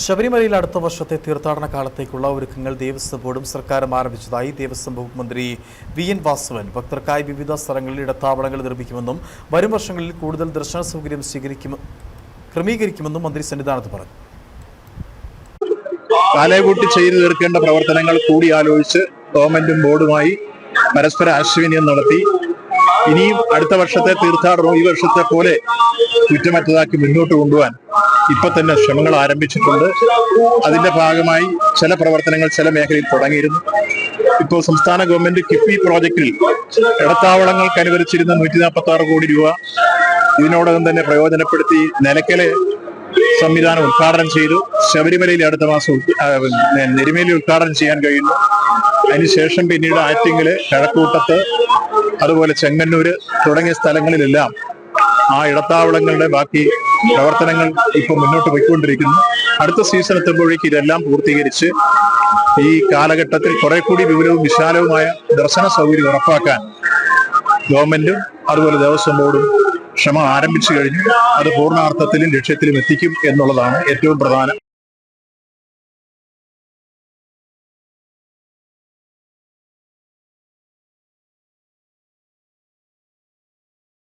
ശബരിമലയിൽ അടുത്ത വർഷത്തെ തീർത്ഥാടന കാലത്തേക്കുള്ള ഒരുക്കങ്ങൾ ദേവസ്വം ബോർഡും സർക്കാരും ആരംഭിച്ചതായി ദേവസ്വം വകുപ്പ് മന്ത്രി വി.എൻ. വാസവൻ. ഭക്തർക്കായി വിവിധ സ്ഥലങ്ങളിൽ ഇടത്താവളങ്ങൾ നിർമ്മിക്കുമെന്നും വരും വർഷങ്ങളിൽ കൂടുതൽ ദർശന സൗകര്യം ക്രമീകരിക്കുമെന്നും മന്ത്രി സന്നിധാനത്ത് പറഞ്ഞു. കാലകൂട്ടി ചെയ്തു തീർക്കേണ്ട പ്രവർത്തനങ്ങൾ കൂടിയാലോചിച്ച് ഗവൺമെന്റും ബോർഡുമായി പരസ്പര ആശയവിനിമയം നടത്തി ഇനിയും അടുത്ത വർഷത്തെ തീർത്ഥാടനവും ഈ വർഷത്തെ പോലെ കുറ്റമറ്റതാക്കി മുന്നോട്ട് കൊണ്ടുപോകാൻ ഇപ്പൊ തന്നെ ശ്രമങ്ങൾ ആരംഭിച്ചിട്ടുണ്ട്. അതിന്റെ ഭാഗമായി ചില പ്രവർത്തനങ്ങൾ ചില മേഖലയിൽ തുടങ്ങിയിരുന്നു. ഇപ്പോൾ സംസ്ഥാന ഗവൺമെന്റ് കിഫ്ബി പ്രോജക്റ്റിൽ ഇടത്താവളങ്ങൾക്ക് അനുവദിച്ചിരുന്ന 146 കോടി രൂപ ഇതിനോടകം തന്നെ പ്രയോജനപ്പെടുത്തി നിലയ്ക്കലെ സംവിധാനം ഉദ്ഘാടനം ചെയ്തു. ശബരിമലയിൽ അടുത്ത മാസം നെരുമേലി ഉദ്ഘാടനം ചെയ്യാൻ കഴിയുന്നു. അതിനുശേഷം പിന്നീട് ആറ്റിങ്ങല്, കഴക്കൂട്ടത്ത്, അതുപോലെ ചെങ്ങന്നൂര് തുടങ്ങിയ സ്ഥലങ്ങളിലെല്ലാം ആ ഇടത്താവളങ്ങളുടെ ബാക്കി പ്രവർത്തനങ്ങൾ ഇപ്പോൾ മുന്നോട്ട് പോയിക്കൊണ്ടിരിക്കുന്നു. അടുത്ത സീസൺ എത്തുമ്പോഴേക്ക് ഇതെല്ലാം പൂർത്തീകരിച്ച് ഈ കാലഘട്ടത്തിൽ കുറെ കൂടി വിപുലവും വിശാലവുമായ ദർശന സൗകര്യം ഉറപ്പാക്കാൻ ഗവൺമെന്റും അതുപോലെ ദേവസ്വം ബോർഡും ശ്രമം ആരംഭിച്ചു കഴിഞ്ഞു. അത് പൂർണ്ണാർത്ഥത്തിലും ലക്ഷ്യത്തിലും എത്തിക്കും എന്നുള്ളതാണ് ഏറ്റവും പ്രധാനം.